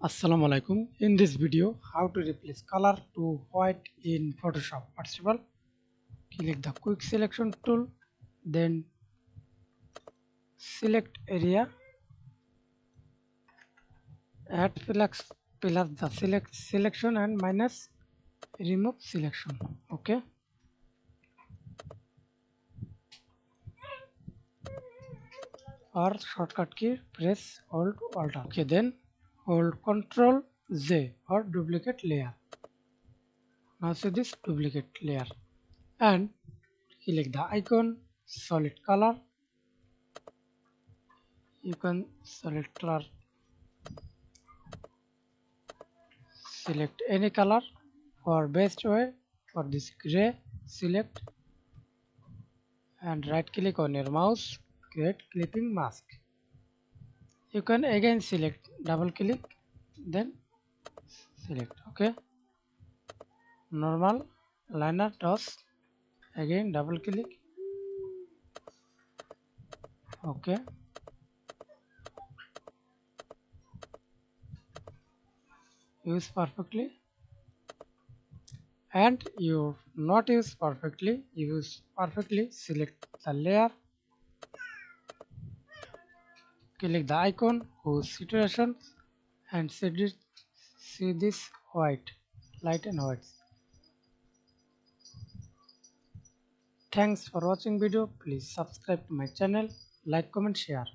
Assalamu alaikum. In this video, how to replace color to white in Photoshop. First of all, click the quick selection tool, then select area, add plus the select selection and minus remove selection. Okay, or shortcut key press Alt Alt. Okay, then hold Control Z or duplicate layer. Now see this duplicate layer and click the icon solid color. You can select any color. For best way, for this gray, select and right click on your mouse, create clipping mask. You can again select, double click, then select. Okay, normal liner toss, again double click. Okay, use perfectly. And you not use perfectly, use perfectly, select the layer, click the icon whose situation and see this white, light and white. Thanks for watching video. Please subscribe to my channel, like, comment, share.